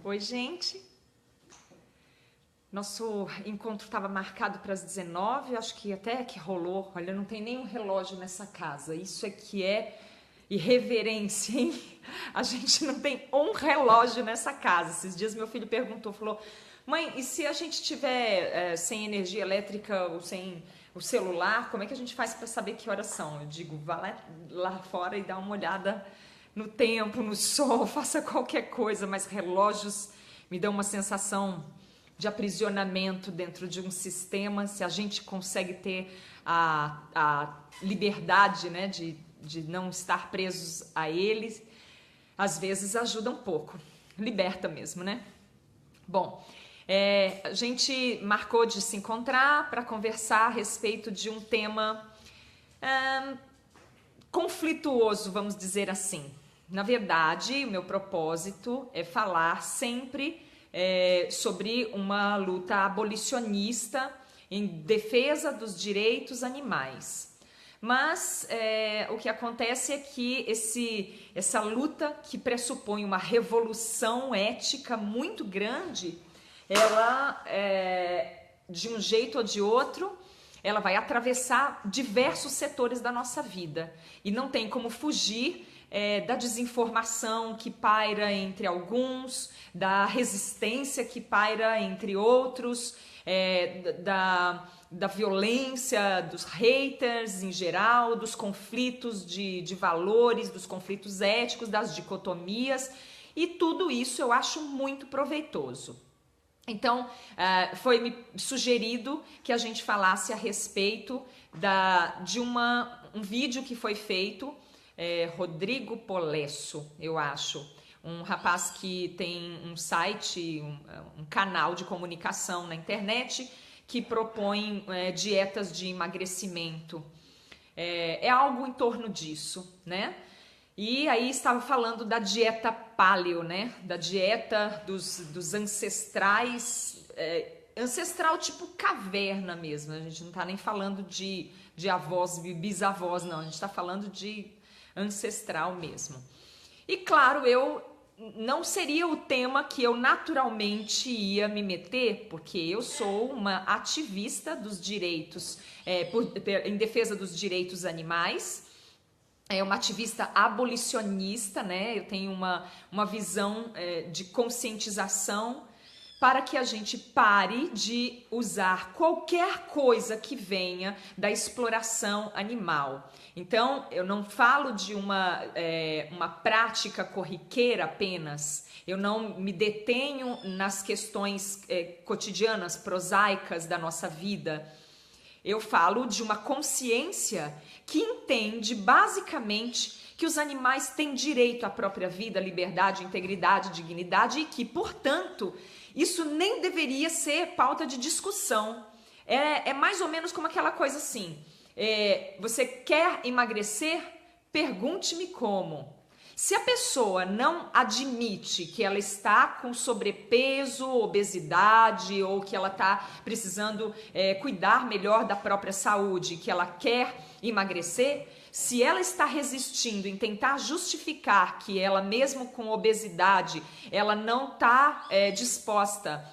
Oi, gente. Nosso encontro estava marcado para as 19, acho que até que rolou. Olha, não tem nenhum relógio nessa casa. Isso é que é irreverência, hein? A gente não tem um relógio nessa casa. Esses dias meu filho perguntou, falou: mãe, e se a gente tiver sem energia elétrica ou sem o celular, como é que a gente faz para saber que horas são? Eu digo, vá lá fora e dá uma olhada no tempo, no sol, faça qualquer coisa, mas relógios me dão uma sensação de aprisionamento dentro de um sistema. Se a gente consegue ter a liberdade, né, de não estar presos a eles, às vezes ajuda um pouco, liberta mesmo, né? Bom, a gente marcou de se encontrar para conversar a respeito de um tema conflituoso, vamos dizer assim. Na verdade, o meu propósito é falar sempre sobre uma luta abolicionista em defesa dos direitos animais. Mas o que acontece é que essa luta, que pressupõe uma revolução ética muito grande, ela, de um jeito ou de outro, ela vai atravessar diversos setores da nossa vida. E não tem como fugir da desinformação que paira entre alguns, da resistência que paira entre outros, da violência, dos haters em geral, dos conflitos de valores, dos conflitos éticos, das dicotomias, e tudo isso eu acho muito proveitoso. Então, foi me sugerido que a gente falasse a respeito de um vídeo que foi feito, Rodrigo Polesso, eu acho, um rapaz que tem um site, um canal de comunicação na internet que propõe dietas de emagrecimento. É algo em torno disso, né? E aí estava falando da dieta paleo, né? Da dieta dos ancestrais, ancestral tipo caverna mesmo. A gente não está nem falando de avós, bisavós, não. A gente está falando de ancestral mesmo. E claro, não seria o tema que eu naturalmente ia me meter, porque eu sou uma ativista dos direitos, em defesa dos direitos animais, uma ativista abolicionista, né? Eu tenho uma visão de conscientização para que a gente pare de usar qualquer coisa que venha da exploração animal. Então, eu não falo de uma prática corriqueira apenas, eu não me detenho nas questões cotidianas, prosaicas da nossa vida. Eu falo de uma consciência que entende basicamente que os animais têm direito à própria vida, liberdade, integridade, dignidade e que, portanto, isso nem deveria ser pauta de discussão. É mais ou menos como aquela coisa assim, você quer emagrecer? Pergunte-me como. Se a pessoa não admite que ela está com sobrepeso, obesidade ou que ela está precisando cuidar melhor da própria saúde, que ela quer emagrecer, se ela está resistindo em tentar justificar que ela mesmo com obesidade, ela não está disposta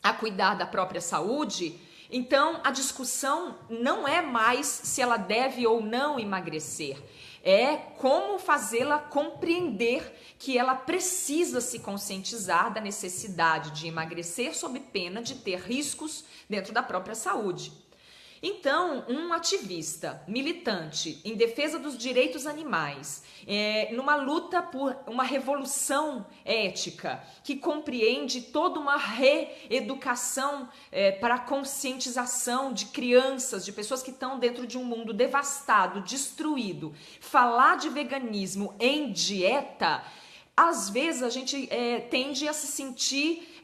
a cuidar da própria saúde, então a discussão não é mais se ela deve ou não emagrecer. É como fazê-la compreender que ela precisa se conscientizar da necessidade de emagrecer sob pena de ter riscos dentro da própria saúde. Então, um ativista militante em defesa dos direitos animais, numa luta por uma revolução ética que compreende toda uma reeducação para a conscientização de crianças, de pessoas que estão dentro de um mundo devastado, destruído, falar de veganismo em dieta, às vezes a gente tende a se sentir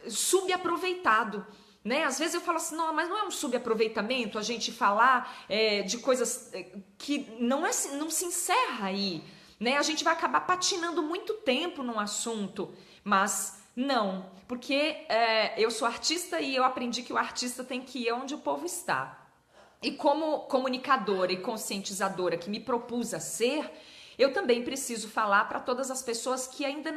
subaproveitado. Né? Às vezes eu falo assim, não, mas não é um subaproveitamento a gente falar de coisas que não se encerra aí, né? A gente vai acabar patinando muito tempo num assunto, mas não, porque eu sou artista e eu aprendi que o artista tem que ir onde o povo está. E como comunicadora e conscientizadora que me propus a ser, eu também preciso falar para todas as pessoas que ainda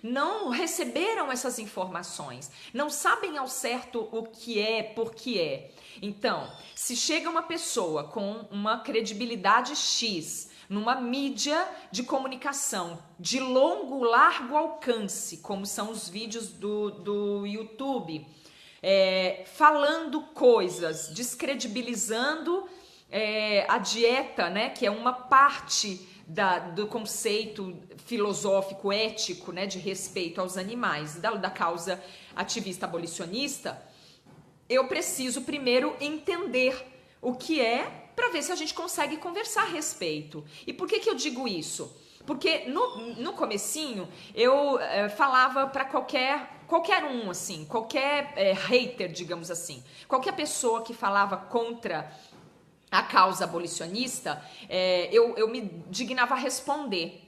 não receberam essas informações, não sabem ao certo o que é, por que é. Então, se chega uma pessoa com uma credibilidade X, numa mídia de comunicação de largo alcance, como são os vídeos do YouTube, falando coisas, descredibilizando a dieta, né, que é uma parte do conceito filosófico, ético, né, de respeito aos animais, da causa ativista abolicionista, eu preciso primeiro entender o que é, para ver se a gente consegue conversar a respeito. E por que eu digo isso? Porque no comecinho eu falava para qualquer um, assim, qualquer hater, digamos assim, qualquer pessoa que falava contra a causa abolicionista, eu me dignava a responder.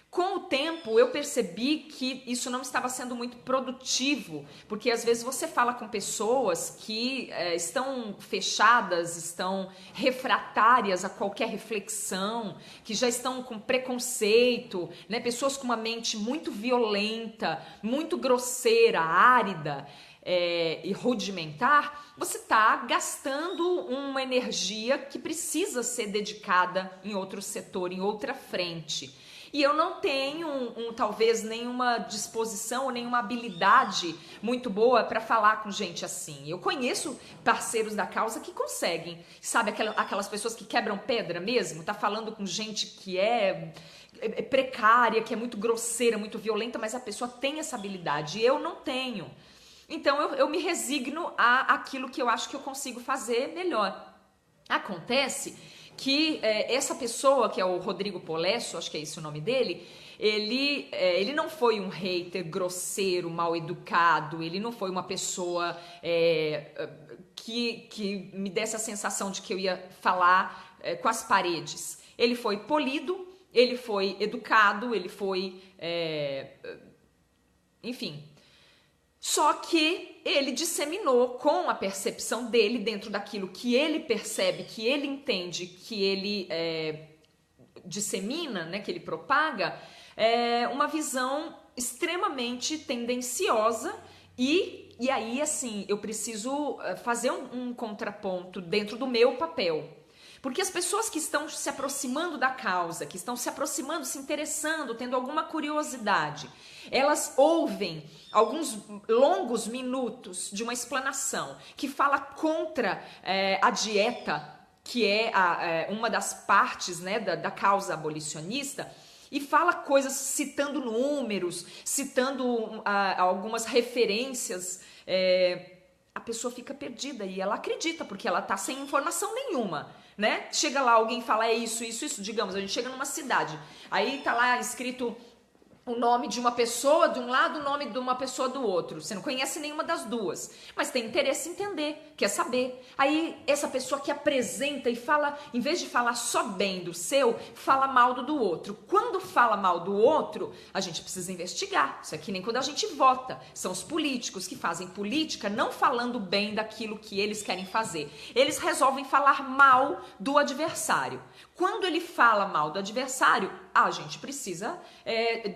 Com o tempo, eu percebi que isso não estava sendo muito produtivo, porque às vezes você fala com pessoas que estão fechadas, estão refratárias a qualquer reflexão, que já estão com preconceito, né? Pessoas com uma mente muito violenta, muito grosseira, árida, e rudimentar, você está gastando uma energia que precisa ser dedicada em outro setor, em outra frente. E eu não tenho, talvez, nenhuma disposição ou nenhuma habilidade muito boa para falar com gente assim. Eu conheço parceiros da causa que conseguem. Sabe aquelas pessoas que quebram pedra mesmo? Tá falando com gente que é precária, que é muito grosseira, muito violenta, mas a pessoa tem essa habilidade. E eu não tenho. Então eu me resigno àquilo que eu acho que eu consigo fazer melhor. Acontece que essa pessoa, que é o Rodrigo Polesso, acho que é esse o nome dele, ele não foi um hater grosseiro, mal educado, ele não foi uma pessoa que me desse a sensação de que eu ia falar com as paredes. Ele foi polido, ele foi educado, ele foi, enfim. Só que ele disseminou com a percepção dele, dentro daquilo que ele percebe, que ele entende, que ele dissemina, né, que ele propaga, uma visão extremamente tendenciosa e aí, assim, eu preciso fazer um contraponto dentro do meu papel. Porque as pessoas que estão se aproximando da causa, que estão se aproximando, se interessando, tendo alguma curiosidade, elas ouvem alguns longos minutos de uma explanação que fala contra a dieta, que é uma das partes, né, da causa abolicionista, e fala coisas citando números, citando algumas referências. A pessoa fica perdida e ela acredita, porque ela tá sem informação nenhuma, né? Chega lá, alguém fala isso, digamos, a gente chega numa cidade, aí tá lá escrito o nome de uma pessoa de um lado, o nome de uma pessoa do outro. Você não conhece nenhuma das duas, mas tem interesse em entender, quer saber. Aí essa pessoa que apresenta e fala, em vez de falar só bem do seu, fala mal do outro. Quando fala mal do outro, a gente precisa investigar. Isso é que nem quando a gente vota. São os políticos que fazem política não falando bem daquilo que eles querem fazer. Eles resolvem falar mal do adversário. Quando ele fala mal do adversário, a gente precisa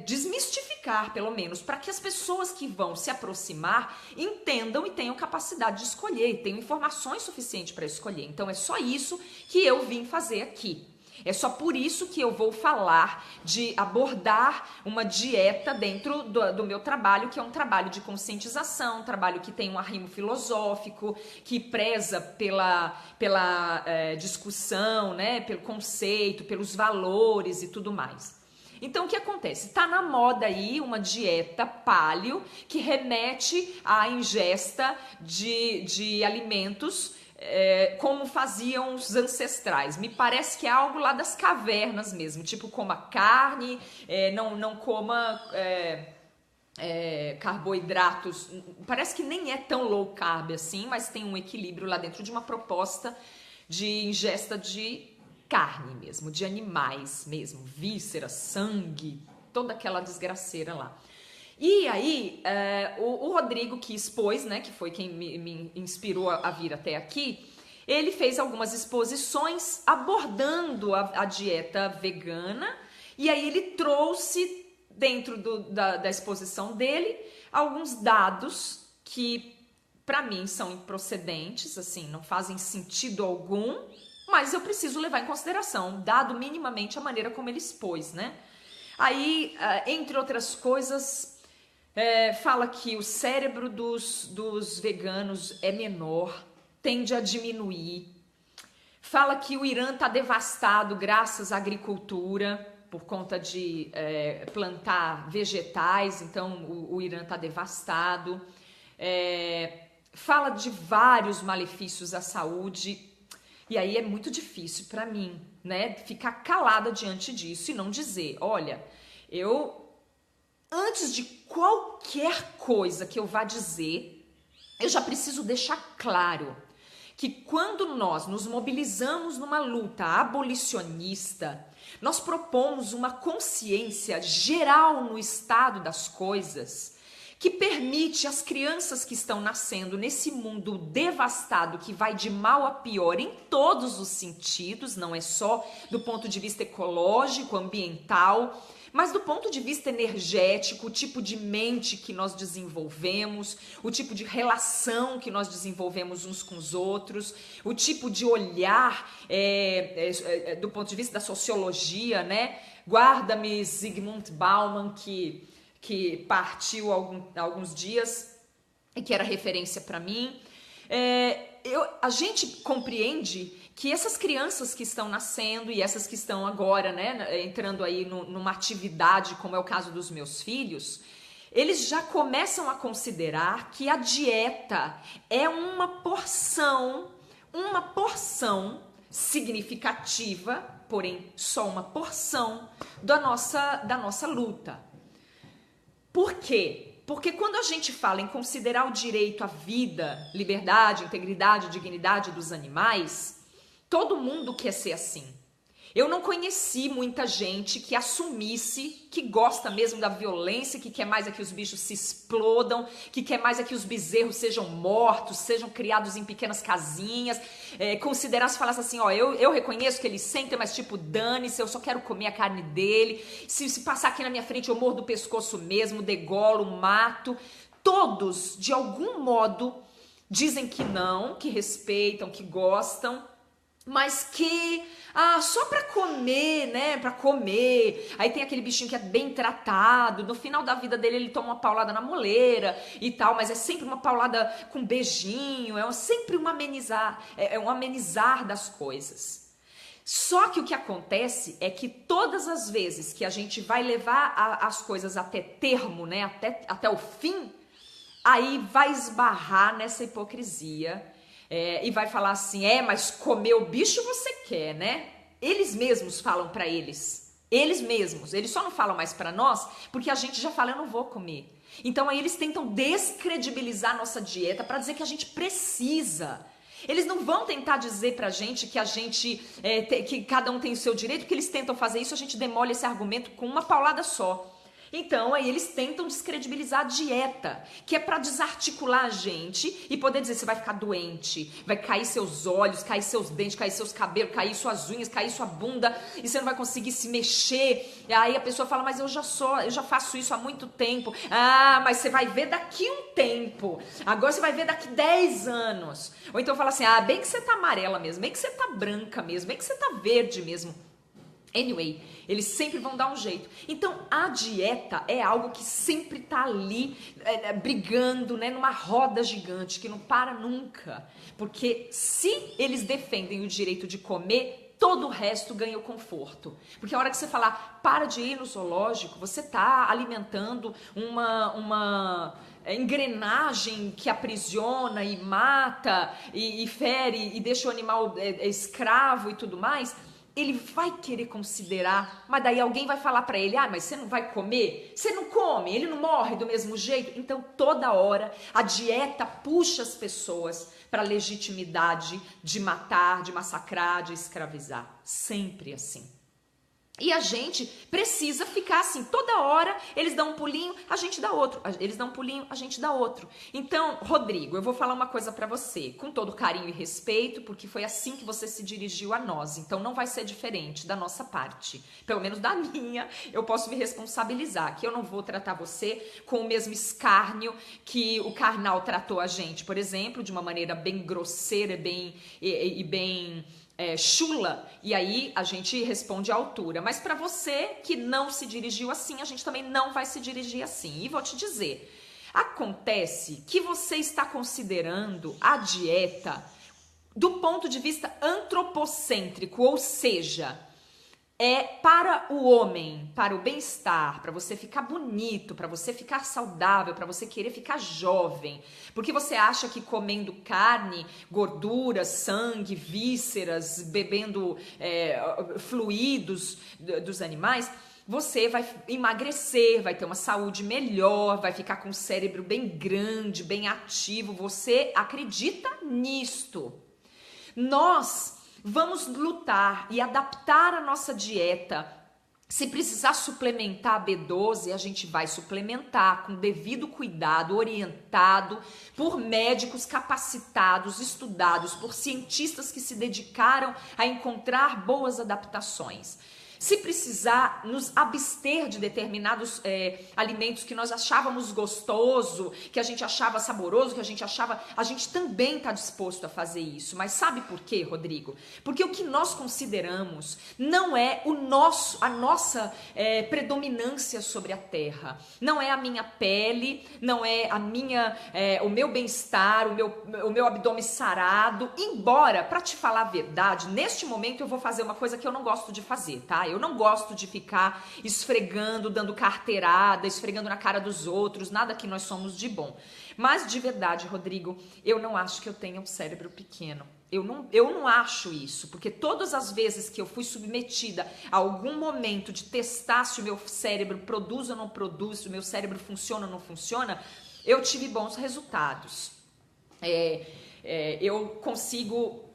desmistificar, pelo menos, para que as pessoas que vão se aproximar entendam e tenham capacidade de escolher, e tenham informações suficientes para escolher. Então é só isso que eu vim fazer aqui. É só por isso que eu vou falar de abordar uma dieta dentro do meu trabalho, que é um trabalho de conscientização, um trabalho que tem um arrimo filosófico, que preza pela discussão, né, pelo conceito, pelos valores e tudo mais. Então, o que acontece? Está na moda aí uma dieta paleo que remete à ingesta de alimentos como faziam os ancestrais. Me parece que é algo lá das cavernas mesmo, tipo coma carne, não coma carboidratos. Parece que nem é tão low carb assim, mas tem um equilíbrio lá dentro de uma proposta de ingesta de carne mesmo, de animais mesmo, vísceras, sangue, toda aquela desgraceira lá. E aí, o Rodrigo que expôs, né, que foi quem me inspirou a vir até aqui, ele fez algumas exposições abordando a dieta vegana E aí ele trouxe, dentro da exposição dele, alguns dados que, para mim, são improcedentes, assim, não fazem sentido algum, mas eu preciso levar em consideração, dado minimamente a maneira como ele expôs, né? Aí, entre outras coisas, fala que o cérebro dos veganos é menor, tende a diminuir. Fala que o Irã está devastado graças à agricultura, por conta de plantar vegetais, então o Irã está devastado. Fala de vários malefícios à saúde, e aí é muito difícil para mim, né, ficar calada diante disso e não dizer, olha, antes de qualquer coisa que eu vá dizer, eu já preciso deixar claro que quando nós nos mobilizamos numa luta abolicionista, nós propomos uma consciência geral no estado das coisas que permite às crianças que estão nascendo nesse mundo devastado, que vai de mal a pior em todos os sentidos, não é só do ponto de vista ecológico, ambiental, mas do ponto de vista energético, o tipo de mente que nós desenvolvemos, o tipo de relação que nós desenvolvemos uns com os outros, o tipo de olhar do ponto de vista da sociologia, né? Guarda-me Zygmunt Bauman, que partiu há alguns dias e que era referência para mim. A gente compreende que essas crianças que estão nascendo e essas que estão agora, né, entrando aí numa atividade, como é o caso dos meus filhos, eles já começam a considerar que a dieta é uma porção significativa, porém só uma porção da nossa luta. Por quê? Porque quando a gente fala em considerar o direito à vida, liberdade, integridade, dignidade dos animais, todo mundo quer ser assim. Eu não conheci muita gente que assumisse que gosta mesmo da violência, que quer mais é que os bichos se explodam, que quer mais é que os bezerros sejam mortos, sejam criados em pequenas casinhas, considerasse, falasse assim, ó, eu reconheço que eles sentem, mas tipo, dane-se, eu só quero comer a carne dele, se passar aqui na minha frente eu mordo o pescoço mesmo, degolo, mato. Todos, de algum modo, dizem que não, que respeitam, que gostam, mas que, só pra comer, né, pra comer. Aí tem aquele bichinho que é bem tratado, no final da vida dele ele toma uma paulada na moleira e tal, mas é sempre uma paulada com beijinho, sempre um amenizar das coisas. Só que o que acontece é que todas as vezes que a gente vai levar as coisas até termo, né, até o fim, aí vai esbarrar nessa hipocrisia. E vai falar assim, mas comer o bicho você quer, né? Eles mesmos falam pra eles mesmos, eles só não falam mais pra nós, porque a gente já fala, eu não vou comer. Então aí eles tentam descredibilizar a nossa dieta pra dizer que a gente precisa. Eles não vão tentar dizer pra gente que que cada um tem o seu direito, porque eles tentam fazer isso, a gente demole esse argumento com uma paulada só. Então, aí eles tentam descredibilizar a dieta, que é para desarticular a gente e poder dizer, você vai ficar doente, vai cair seus olhos, cair seus dentes, cair seus cabelos, cair suas unhas, cair sua bunda, e você não vai conseguir se mexer. E aí a pessoa fala, mas eu já faço isso há muito tempo. Mas você vai ver daqui um tempo. Agora você vai ver daqui 10 anos. Ou então fala assim, bem que você tá amarela mesmo, bem que você tá branca mesmo, bem que você tá verde mesmo. Anyway, eles sempre vão dar um jeito. Então, a dieta é algo que sempre tá ali brigando, né, numa roda gigante que não para nunca. Porque se eles defendem o direito de comer, todo o resto ganha o conforto. Porque a hora que você falar, para de ir no zoológico, você tá alimentando uma engrenagem que aprisiona e mata e fere e deixa o animal escravo e tudo mais. Ele vai querer considerar, mas daí alguém vai falar pra ele, mas você não vai comer? Você não come, ele não morre do mesmo jeito? Então toda hora a dieta puxa as pessoas para a legitimidade de matar, de massacrar, de escravizar. Sempre assim. E a gente precisa ficar assim, toda hora eles dão um pulinho, a gente dá outro. Eles dão um pulinho, a gente dá outro. Então, Rodrigo, eu vou falar uma coisa pra você, com todo carinho e respeito, porque foi assim que você se dirigiu a nós. Então, não vai ser diferente da nossa parte. Pelo menos da minha, eu posso me responsabilizar, que eu não vou tratar você com o mesmo escárnio que o Karnal tratou a gente, por exemplo, de uma maneira bem grosseira bem chula, e aí a gente responde à altura. Mas para você que não se dirigiu assim, a gente também não vai se dirigir assim. E vou te dizer, acontece que você está considerando a dieta do ponto de vista antropocêntrico, ou seja, é para o homem, para o bem-estar, para você ficar bonito, para você ficar saudável, para você querer ficar jovem. Porque você acha que comendo carne, gordura, sangue, vísceras, bebendo fluidos dos animais, você vai emagrecer, vai ter uma saúde melhor, vai ficar com o cérebro bem grande, bem ativo. Você acredita nisto? Nós vamos lutar e adaptar a nossa dieta. Se precisar suplementar a B12, a gente vai suplementar com devido cuidado, orientado por médicos capacitados, estudados, por cientistas que se dedicaram a encontrar boas adaptações. Se precisar nos abster de determinados alimentos que nós achávamos gostoso, que a gente achava saboroso, que a gente também está disposto a fazer isso. Mas sabe por quê, Rodrigo? Porque o que nós consideramos não é a nossa predominância sobre a terra. Não é a minha pele, não é o meu bem-estar, o meu abdômen sarado. Embora, para te falar a verdade, neste momento eu vou fazer uma coisa que eu não gosto de fazer, tá? Eu não gosto de ficar esfregando, dando carteirada, esfregando na cara dos outros, nada que nós somos de bom. Mas de verdade, Rodrigo, eu não acho que eu tenha um cérebro pequeno. Eu não acho isso, porque todas as vezes que eu fui submetida a algum momento de testar se o meu cérebro produz ou não produz, se o meu cérebro funciona ou não funciona, eu tive bons resultados. Eu consigo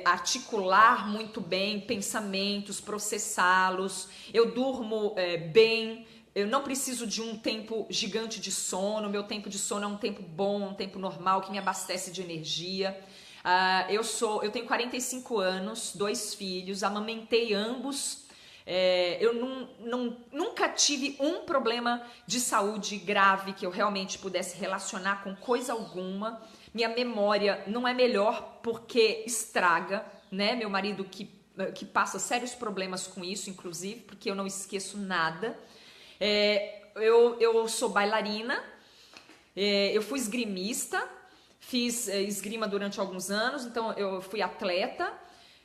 articular muito bem pensamentos, processá-los, eu durmo bem, eu não preciso de um tempo gigante de sono, meu tempo de sono é um tempo bom, um tempo normal que me abastece de energia. Eu tenho 45 anos, 2 filhos, amamentei ambos. Eu nunca tive um problema de saúde grave que eu realmente pudesse relacionar com coisa alguma. Minha memória não é melhor porque estraga, né? Meu marido que passa sérios problemas com isso, inclusive, porque eu não esqueço nada. Eu sou bailarina, eu fui esgrimista, fiz esgrima durante alguns anos, então eu fui atleta.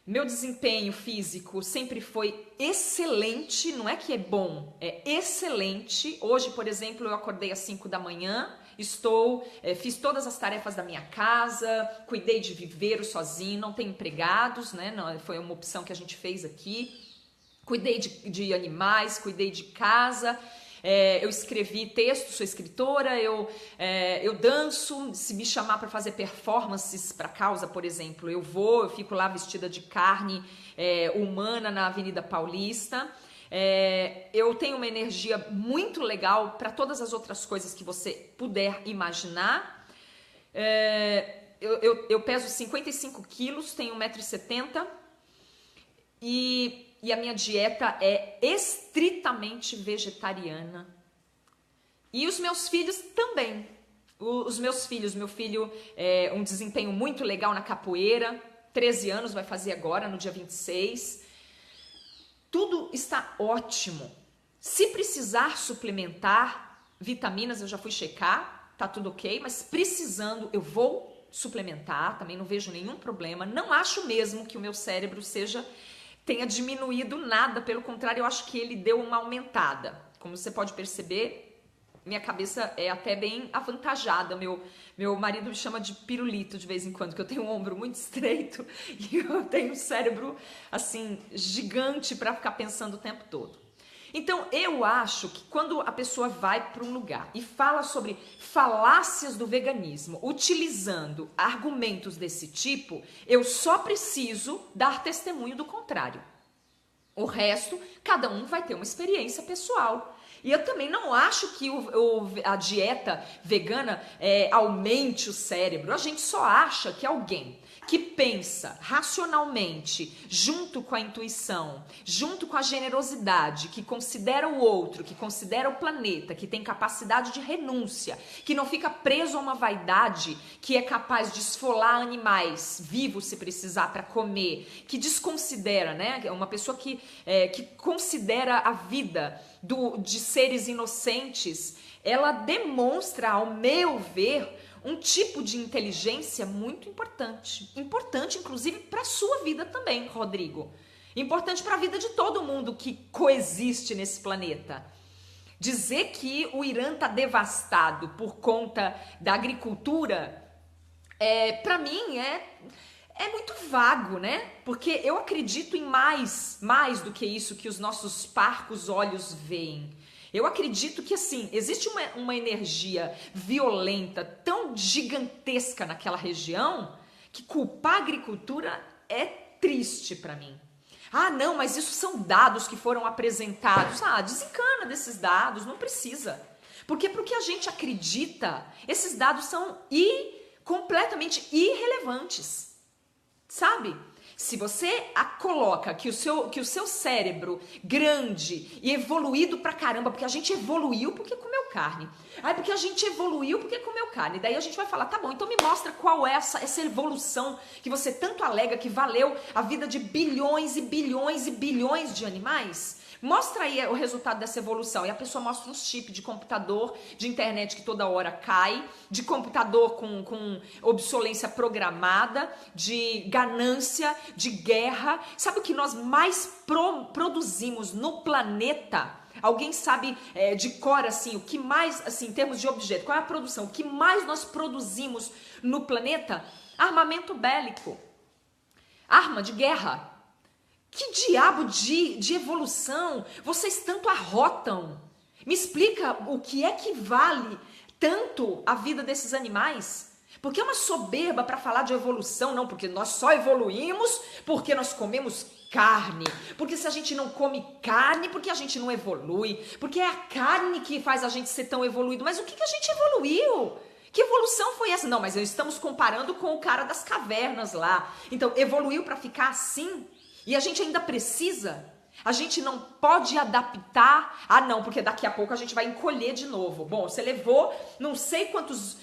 Meu desempenho físico sempre foi excelente, não é que é bom, é excelente. Hoje, por exemplo, eu acordei às 5 da manhã, fiz todas as tarefas da minha casa, cuidei de viveiro sozinho, não tenho empregados, né? Não, foi uma opção que a gente fez aqui. Cuidei de animais, cuidei de casa. Eu escrevi texto, sou escritora, eu danço, se me chamar para fazer performances para causa, por exemplo, eu fico lá vestida de carne humana na Avenida Paulista. Eu tenho uma energia muito legal para todas as outras coisas que você puder imaginar. Eu peso 55 quilos, tenho 1,70 m e a minha dieta é estritamente vegetariana. E os meus filhos também. Meu filho um desempenho muito legal na capoeira, 13 anos vai fazer agora, no dia 26. Tudo está ótimo. Se precisar suplementar vitaminas, eu já fui checar, tá tudo ok, mas precisando, eu vou suplementar, também não vejo nenhum problema. Não acho mesmo que o meu cérebro tenha diminuído nada, pelo contrário, eu acho que ele deu uma aumentada. Como você pode perceber, minha cabeça é até bem avantajada. Meu marido me chama de pirulito de vez em quando, que eu tenho um ombro muito estreito e eu tenho um cérebro, assim, gigante para ficar pensando o tempo todo. Então, eu acho que quando a pessoa vai para um lugar e fala sobre falácias do veganismo, utilizando argumentos desse tipo, eu só preciso dar testemunho do contrário. O resto, cada um vai ter uma experiência pessoal. E eu também não acho que a dieta vegana aumente o cérebro. A gente só acha que alguém que pensa racionalmente, junto com a intuição, junto com a generosidade, que considera o outro, que considera o planeta, que tem capacidade de renúncia, que não fica preso a uma vaidade, que é capaz de esfolar animais vivos se precisar para comer, que desconsidera, né? Uma pessoa que considera a vida de seres inocentes, ela demonstra, ao meu ver, um tipo de inteligência muito importante. Importante, inclusive, para a sua vida também, Rodrigo. Importante para a vida de todo mundo que coexiste nesse planeta. Dizer que o Irã está devastado por conta da agricultura, para mim, é muito vago, né? Porque eu acredito em mais do que isso que os nossos parcos olhos veem. Eu acredito que, assim, existe uma energia violenta tão gigantesca naquela região que culpar a agricultura é triste para mim. Ah, não, mas isso são dados que foram apresentados. Ah, desencana desses dados, não precisa. Porque pro que a gente acredita, esses dados são completamente irrelevantes. Sabe? Se você coloca que o seu cérebro grande e evoluído pra caramba, porque a gente evoluiu porque comeu carne. Porque a gente evoluiu porque comeu carne. Daí a gente vai falar, tá bom, então me mostra qual é essa evolução que você tanto alega que valeu a vida de bilhões e bilhões e bilhões de animais. Mostra aí o resultado dessa evolução. E a pessoa mostra uns chips de computador, de internet que toda hora cai, de computador com obsolência programada, de ganância, de guerra. Sabe o que nós mais produzimos no planeta? Alguém sabe de cor, assim, o que mais, assim, em termos de objeto, qual é a produção? O que mais nós produzimos no planeta? Armamento bélico. Arma de guerra. Que diabo de evolução vocês tanto arrotam? Me explica o que é que vale tanto a vida desses animais? Porque é uma soberba para falar de evolução, não, porque nós só evoluímos porque nós comemos carne. Porque se a gente não come carne, porque a gente não evolui. Porque é a carne que faz a gente ser tão evoluído. Mas o que a gente evoluiu? Que evolução foi essa? Não, mas estamos comparando com o cara das cavernas lá. Então, evoluiu para ficar assim? E a gente ainda precisa? A gente não pode adaptar? Ah, não, porque daqui a pouco a gente vai encolher de novo. Bom, você levou não sei quantos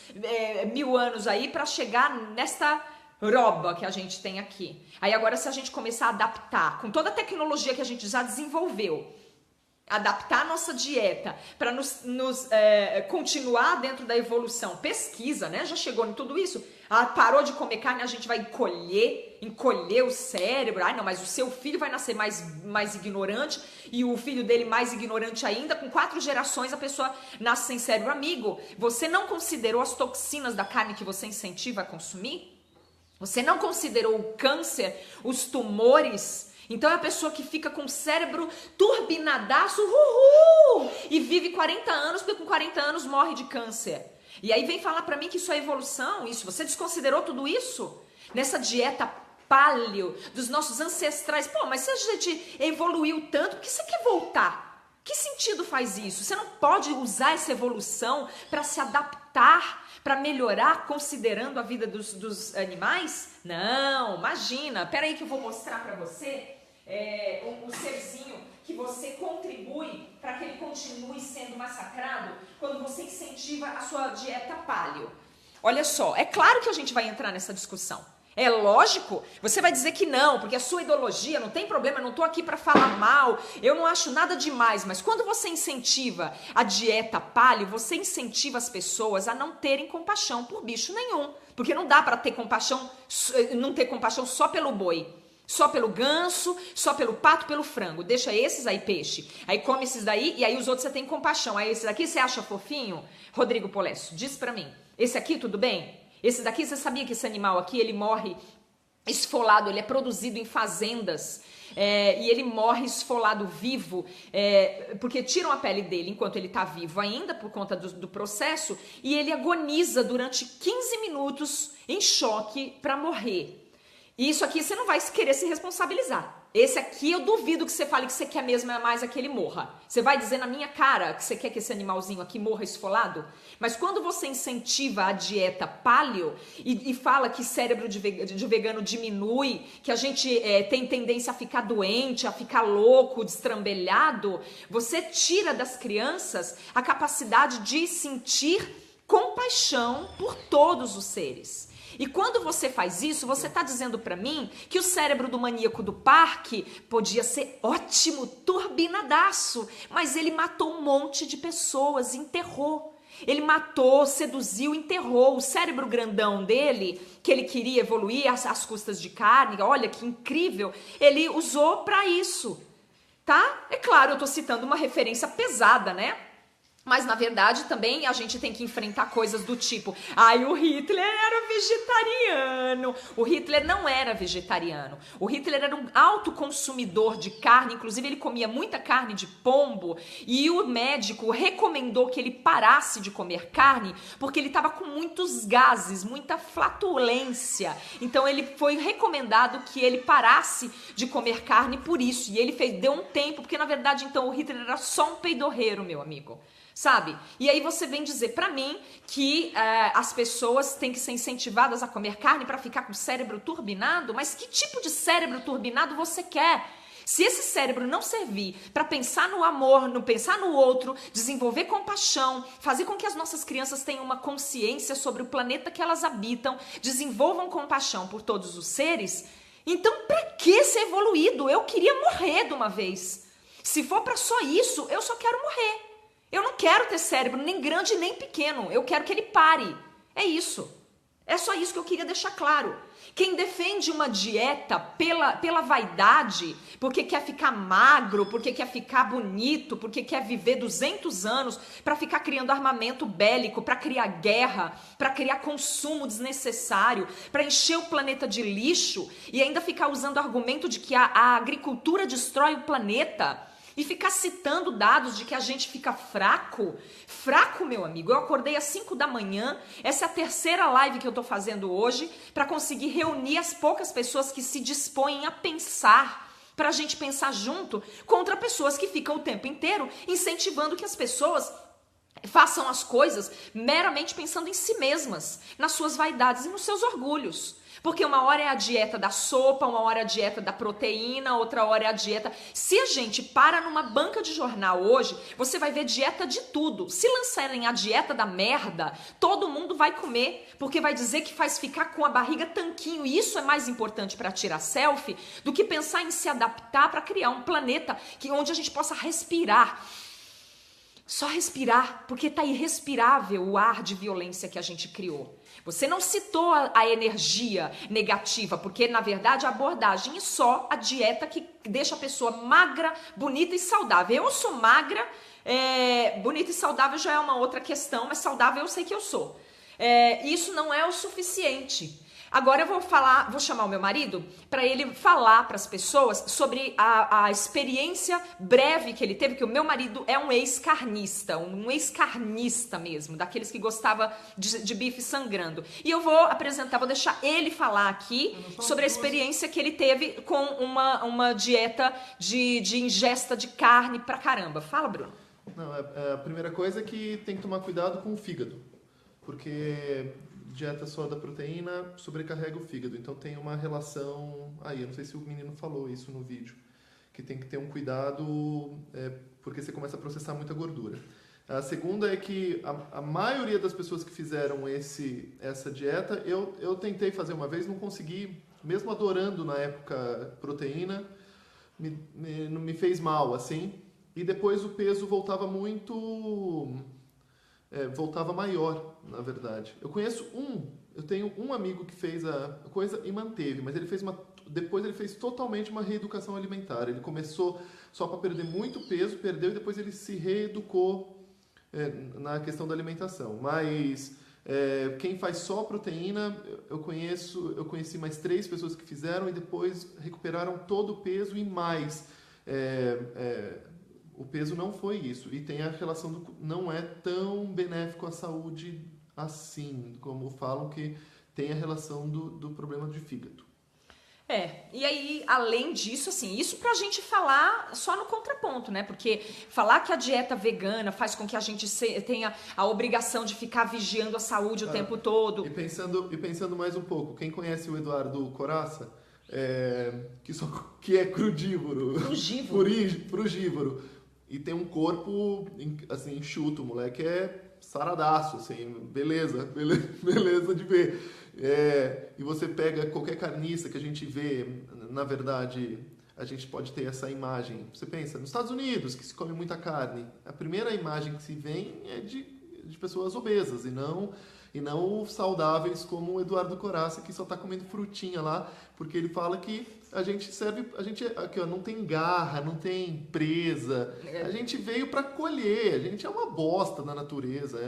mil anos aí para chegar nesta roba que a gente tem aqui. Aí agora, se a gente começar a adaptar, com toda a tecnologia que a gente já desenvolveu, adaptar a nossa dieta para nos continuar dentro da evolução, pesquisa, né? Já chegou em tudo isso. Parou de comer carne, a gente vai encolher o cérebro. Ai, não, mas o seu filho vai nascer mais ignorante e o filho dele mais ignorante ainda. Com 4 gerações a pessoa nasce sem cérebro. Amigo, você não considerou as toxinas da carne que você incentiva a consumir? Você não considerou o câncer, os tumores? Então é a pessoa que fica com o cérebro turbinadaço, e vive 40 anos, porque com 40 anos morre de câncer. E aí vem falar pra mim que isso é evolução, isso. Você desconsiderou tudo isso? Nessa dieta paleo dos nossos ancestrais. Pô, mas se a gente evoluiu tanto, por que você quer voltar? Que sentido faz isso? Você não pode usar essa evolução para se adaptar, para melhorar, considerando a vida dos animais? Não, imagina. Peraí que eu vou mostrar para você o serzinho que você contribui para que ele continue sendo massacrado quando você incentiva a sua dieta paleo. Olha só, é claro que a gente vai entrar nessa discussão. É lógico, você vai dizer que não, porque a sua ideologia, não tem problema, eu não tô aqui para falar mal, eu não acho nada demais, mas quando você incentiva a dieta paleo, você incentiva as pessoas a não terem compaixão por bicho nenhum, porque não dá para ter compaixão, não ter compaixão só pelo boi, só pelo ganso, só pelo pato, pelo frango. Deixa esses aí, peixe, aí come esses daí e aí os outros você tem compaixão. Aí esses aqui você acha fofinho? Rodrigo Polesso, diz para mim, esse aqui tudo bem? Esse daqui, você sabia que esse animal aqui, ele morre esfolado, ele é produzido em fazendas e ele morre esfolado vivo, porque tiram a pele dele enquanto ele está vivo ainda, por conta do processo, e ele agoniza durante 15 minutos em choque para morrer. E isso aqui você não vai querer se responsabilizar. Esse aqui eu duvido que você fale que você quer mesmo é mais que ele morra. Você vai dizer na minha cara que você quer que esse animalzinho aqui morra esfolado? Mas quando você incentiva a dieta paleo e fala que cérebro de vegano diminui, que a gente tem tendência a ficar doente, a ficar louco, destrambelhado, você tira das crianças a capacidade de sentir compaixão por todos os seres. E quando você faz isso, você está dizendo para mim que o cérebro do maníaco do parque podia ser ótimo, turbinadaço, mas ele matou um monte de pessoas, enterrou. Ele matou, seduziu, enterrou. O cérebro grandão dele, que ele queria evoluir às custas de carne, olha que incrível, ele usou para isso, tá? É claro, eu tô citando uma referência pesada, né? Mas, na verdade, também a gente tem que enfrentar coisas do tipo, o Hitler era vegetariano. O Hitler não era vegetariano. O Hitler era um alto consumidor de carne, inclusive ele comia muita carne de pombo, e o médico recomendou que ele parasse de comer carne, porque ele estava com muitos gases, muita flatulência. Então, ele foi recomendado que ele parasse de comer carne por isso. E ele deu um tempo, porque, na verdade, então, o Hitler era só um peidorreiro, meu amigo. Sabe? E aí você vem dizer pra mim que as pessoas têm que ser incentivadas a comer carne para ficar com o cérebro turbinado? Mas que tipo de cérebro turbinado você quer? Se esse cérebro não servir para pensar no amor, no pensar no outro, desenvolver compaixão, fazer com que as nossas crianças tenham uma consciência sobre o planeta que elas habitam, desenvolvam compaixão por todos os seres, então pra que ser evoluído? Eu queria morrer de uma vez. Se for para só isso, eu só quero morrer. Eu não quero ter cérebro nem grande nem pequeno. Eu quero que ele pare. É isso. É só isso que eu queria deixar claro. Quem defende uma dieta pela vaidade, porque quer ficar magro, porque quer ficar bonito, porque quer viver 200 anos para ficar criando armamento bélico, para criar guerra, para criar consumo desnecessário, para encher o planeta de lixo e ainda ficar usando o argumento de que a agricultura destrói o planeta, e ficar citando dados de que a gente fica fraco. Fraco, meu amigo. Eu acordei às 5 da manhã. Essa é a terceira live que eu tô fazendo hoje para conseguir reunir as poucas pessoas que se dispõem a pensar, para a gente pensar junto, contra pessoas que ficam o tempo inteiro incentivando que as pessoas façam as coisas meramente pensando em si mesmas, nas suas vaidades e nos seus orgulhos. Porque uma hora é a dieta da sopa, uma hora é a dieta da proteína, outra hora é a dieta... Se a gente para numa banca de jornal hoje, você vai ver dieta de tudo. Se lançarem a dieta da merda, todo mundo vai comer, porque vai dizer que faz ficar com a barriga tanquinho. E isso é mais importante para tirar selfie do que pensar em se adaptar para criar um planeta onde a gente possa respirar. Só respirar, porque tá irrespirável o ar de violência que a gente criou. Você não citou a energia negativa, porque na verdade a abordagem é só a dieta que deixa a pessoa magra, bonita e saudável. Eu sou magra, bonita e saudável já é uma outra questão, mas saudável eu sei que eu sou. Isso não é o suficiente. Agora eu vou chamar o meu marido para ele falar para as pessoas sobre a experiência breve que ele teve, que o meu marido é um ex-carnista mesmo, daqueles que gostava de bife sangrando. E eu vou deixar ele falar aqui sobre a experiência que ele teve com uma dieta de ingesta de carne pra caramba. Fala, Bruno. Não, a primeira coisa é que tem que tomar cuidado com o fígado, porque dieta só da proteína sobrecarrega o fígado, então tem uma relação aí, eu não sei se o menino falou isso no vídeo, que tem que ter um cuidado, porque você começa a processar muita gordura. A segunda é que a maioria das pessoas que fizeram essa dieta, eu tentei fazer uma vez, não consegui, mesmo adorando na época proteína, me fez mal, assim, e depois o peso voltava voltava maior, na verdade. Eu tenho um amigo que fez a coisa e manteve, mas depois ele fez totalmente uma reeducação alimentar. Ele começou só para perder muito peso, perdeu e depois ele se reeducou na questão da alimentação. Mas quem faz só proteína, eu conheci mais 3 pessoas que fizeram e depois recuperaram todo o peso e mais. O peso não foi isso. E tem a relação não é tão benéfico à saúde assim, como falam que tem a relação do problema de fígado. E aí, além disso, assim, isso pra gente falar só no contraponto, né? Porque falar que a dieta vegana faz com que a gente tenha a obrigação de ficar vigiando a saúde o tempo todo. E pensando mais um pouco, quem conhece o Eduardo Coraça, que é crudívoro, frugívoro, e tem um corpo, assim, enxuto, o moleque é saradaço, assim, beleza de ver. E você pega qualquer carniça que a gente vê, na verdade, a gente pode ter essa imagem. Você pensa, nos Estados Unidos, que se come muita carne, a primeira imagem que se vê é de pessoas obesas, e não saudáveis como o Eduardo Coraça, que só está comendo frutinha lá, porque ele fala que a gente aqui, ó, não tem garra, não tem presa, a gente veio para colher, a gente é uma bosta na natureza,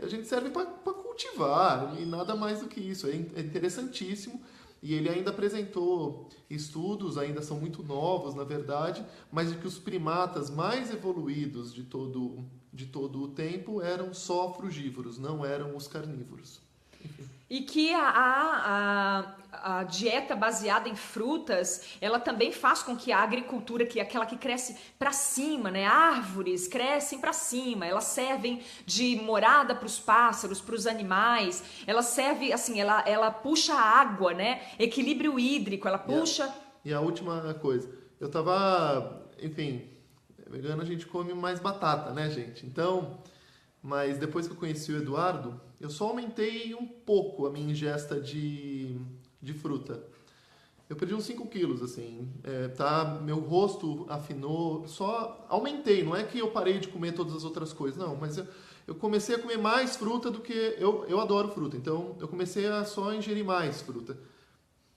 a gente serve para cultivar, e nada mais do que isso. É interessantíssimo, e ele ainda apresentou estudos, ainda são muito novos, na verdade, mas de que os primatas mais evoluídos de todo o tempo eram só frugívoros, não eram os carnívoros. Enfim. E que a dieta baseada em frutas, ela também faz com que a agricultura, que é aquela que cresce para cima, né? Árvores crescem para cima, elas servem de morada para os pássaros, para os animais, ela serve, assim, ela puxa a água, né? Equilíbrio hídrico, ela puxa... E a última coisa, vegano a gente come mais batata, né, gente? Então, mas depois que eu conheci o Eduardo, eu só aumentei um pouco a minha ingesta de fruta. Eu perdi uns 5 quilos, assim, meu rosto afinou, só aumentei, não é que eu parei de comer todas as outras coisas, não, mas eu comecei a comer mais fruta do que... Eu adoro fruta, então eu comecei a só ingerir mais fruta.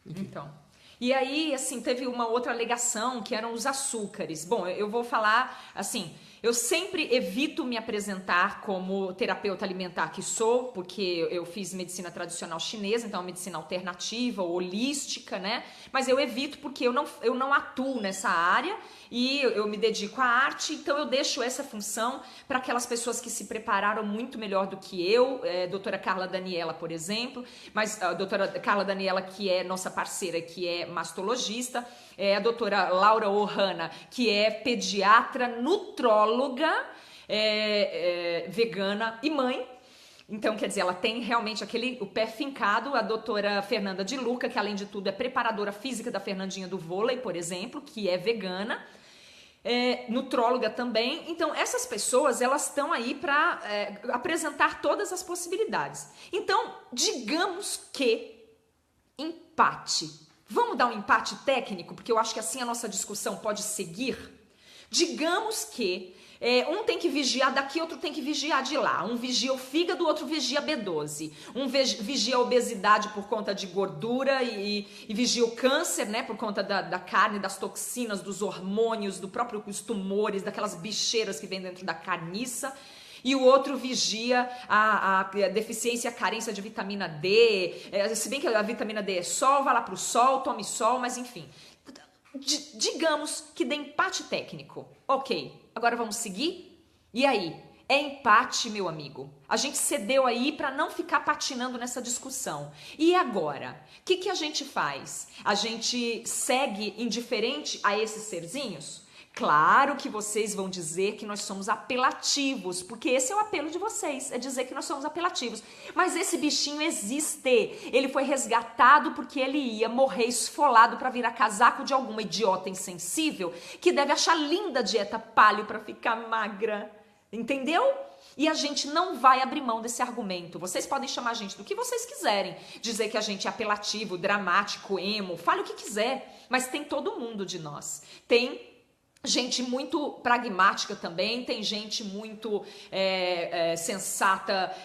Enfim. Então... E aí, assim, teve uma outra alegação que eram os açúcares. Bom, eu vou falar, assim, eu sempre evito me apresentar como terapeuta alimentar que sou, porque eu fiz medicina tradicional chinesa, então medicina alternativa, holística, né? Mas eu evito porque eu não atuo nessa área e eu me dedico à arte, então eu deixo essa função para aquelas pessoas que se prepararam muito melhor do que eu, doutora Carla Daniela, por exemplo, mas a doutora Carla Daniela, que é nossa parceira, que é mastologista, a doutora Laura Ohana, que é pediatra, nutróloga, vegana e mãe. Então, quer dizer, ela tem realmente o pé fincado. A doutora Fernanda de Luca, que além de tudo é preparadora física da Fernandinha do vôlei, por exemplo, que é vegana. Nutróloga também. Então, essas pessoas, elas estão aí para apresentar todas as possibilidades. Então, digamos que empate. Vamos dar um empate técnico, porque eu acho que assim a nossa discussão pode seguir. Digamos que um tem que vigiar daqui, outro tem que vigiar de lá. Um vigia o fígado, outro vigia a B12. Um vigia a obesidade por conta de gordura e vigia o câncer, né, por conta da carne, das toxinas, dos hormônios, dos tumores, daquelas bicheiras que vem dentro da carniça. E o outro vigia a deficiência, a carência de vitamina D. Se bem que a vitamina D é sol, vai lá pro sol, tome sol, mas enfim. Digamos que dê empate técnico. Ok, agora vamos seguir? E aí? É empate, meu amigo. A gente cedeu aí para não ficar patinando nessa discussão. E agora? O que a gente faz? A gente segue indiferente a esses serzinhos? Claro que vocês vão dizer que nós somos apelativos, porque esse é o apelo de vocês, é dizer que nós somos apelativos. Mas esse bichinho existe, ele foi resgatado porque ele ia morrer esfolado para virar casaco de alguma idiota insensível que deve achar linda a dieta paleo para ficar magra, entendeu? E a gente não vai abrir mão desse argumento. Vocês podem chamar a gente do que vocês quiserem, dizer que a gente é apelativo, dramático, emo, fale o que quiser, mas tem todo mundo de nós. Tem gente muito pragmática também, tem gente muito sensata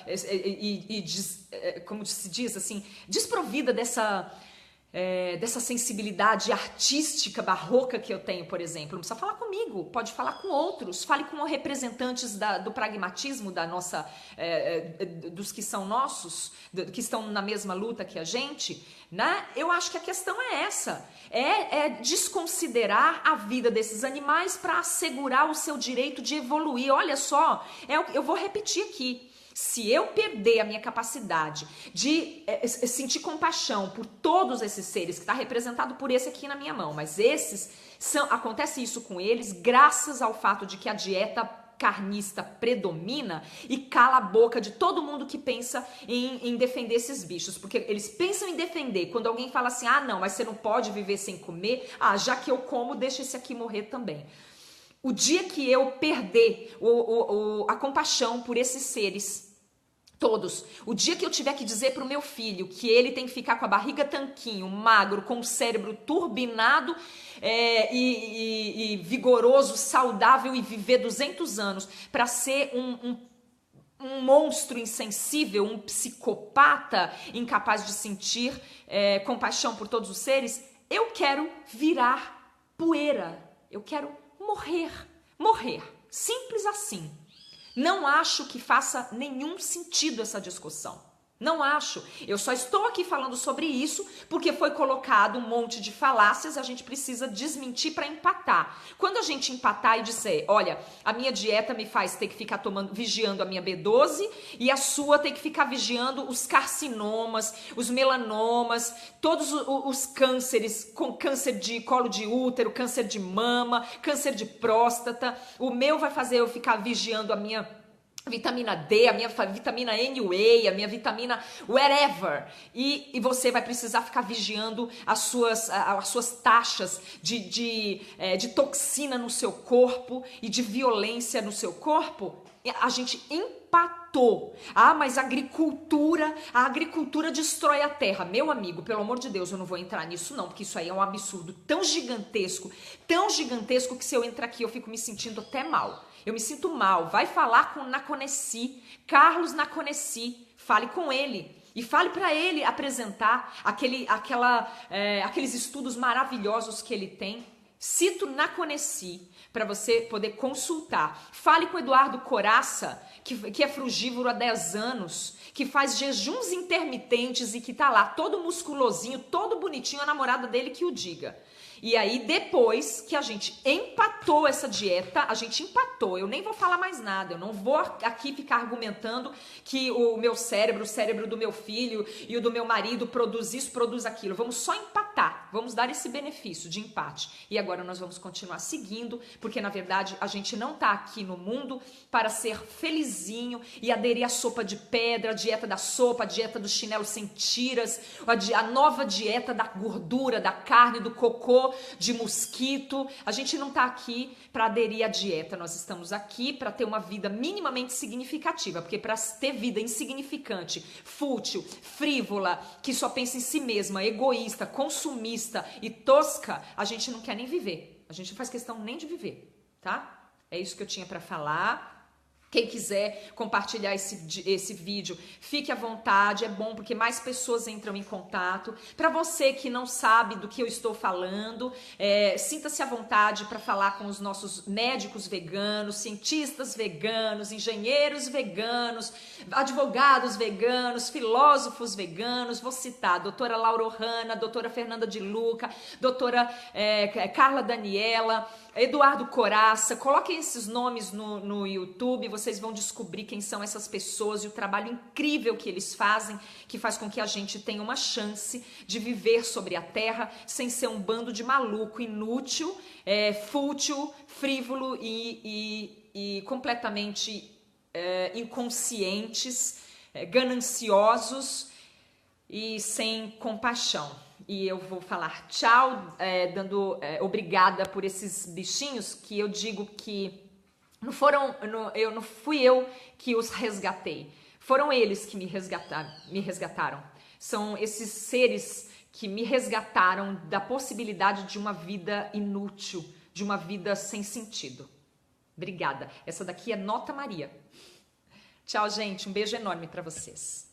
como se diz assim, desprovida dessa sensibilidade artística barroca que eu tenho, por exemplo. Não precisa falar comigo, pode falar com outros, fale com representantes do pragmatismo da nossa, dos que são nossos, que estão na mesma luta que a gente, né? Eu acho que a questão é essa, desconsiderar a vida desses animais para assegurar o seu direito de evoluir. Olha só, eu vou repetir aqui. Se eu perder a minha capacidade de sentir compaixão por todos esses seres, que está representado por esse aqui na minha mão, mas acontece isso com eles graças ao fato de que a dieta carnista predomina e cala a boca de todo mundo que pensa em defender esses bichos, porque eles pensam em defender quando alguém fala assim, ah não, mas você não pode viver sem comer, já que eu como, deixa esse aqui morrer também. O dia que eu perder a compaixão por esses seres todos, o dia que eu tiver que dizer pro meu filho que ele tem que ficar com a barriga tanquinho, magro, com o cérebro turbinado e vigoroso, saudável e viver 200 anos para ser um monstro insensível, um psicopata incapaz de sentir compaixão por todos os seres, eu quero virar poeira, eu quero morrer, simples assim. Não acho que faça nenhum sentido essa discussão. Não acho. Eu só estou aqui falando sobre isso porque foi colocado um monte de falácias, a gente precisa desmentir para empatar. Quando a gente empatar e disser, olha, a minha dieta me faz ter que ficar vigiando a minha B12 e a sua tem que ficar vigiando os carcinomas, os melanomas, todos os cânceres, com câncer de colo de útero, câncer de mama, câncer de próstata. O meu vai fazer eu ficar vigiando a minha vitamina D, a minha vitamina NUA, a minha vitamina whatever. E você vai precisar ficar vigiando as suas taxas de toxina no seu corpo e de violência no seu corpo. A gente empatou. Mas a agricultura destrói a terra. Meu amigo, pelo amor de Deus, eu não vou entrar nisso não, porque isso aí é um absurdo tão gigantesco que se eu entrar aqui eu fico me sentindo até mal. Eu me sinto mal. Vai falar com o Naconeci, Carlos Naconeci, fale com ele. E fale para ele apresentar aqueles estudos maravilhosos que ele tem. Cito Naconeci para você poder consultar. Fale com o Eduardo Coraça, que é frugívoro há 10 anos, que faz jejuns intermitentes e que tá lá todo musculosinho, todo bonitinho, a namorada dele que o diga. E aí, depois que a gente empatou essa dieta, eu nem vou falar mais nada, eu não vou aqui ficar argumentando que o meu cérebro, o cérebro do meu filho e o do meu marido produz isso, produz aquilo. Vamos só empatar, vamos dar esse benefício de empate. E agora nós vamos continuar seguindo, porque na verdade a gente não tá aqui no mundo para ser felizinho e aderir à sopa de pedra, a dieta da sopa, a dieta do chinelo sem tiras, a nova dieta da gordura, da carne, do cocô, de mosquito. A gente não tá aqui para aderir à dieta, nós estamos aqui para ter uma vida minimamente significativa, porque para ter vida insignificante, fútil, frívola, que só pensa em si mesma, egoísta, consumista e tosca, a gente não quer nem viver. A gente não faz questão nem de viver, tá? É isso que eu tinha para falar. Quem quiser compartilhar esse vídeo, fique à vontade, é bom porque mais pessoas entram em contato. Para você que não sabe do que eu estou falando, sinta-se à vontade para falar com os nossos médicos veganos, cientistas veganos, engenheiros veganos, advogados veganos, filósofos veganos. Vou citar a doutora Laura Ohana, a doutora Fernanda de Luca, doutora Carla Daniela, Eduardo Coraça. Coloquem esses nomes no YouTube, vocês vão descobrir quem são essas pessoas e o trabalho incrível que eles fazem, que faz com que a gente tenha uma chance de viver sobre a Terra sem ser um bando de maluco inútil, fútil, frívolo e completamente inconscientes, gananciosos e sem compaixão. E eu vou falar tchau, dando obrigada por esses bichinhos que eu digo que não fui eu que os resgatei, foram eles que me resgataram. São esses seres que me resgataram da possibilidade de uma vida inútil, de uma vida sem sentido. Obrigada. Essa daqui é Nota Maria. Tchau, gente. Um beijo enorme para vocês.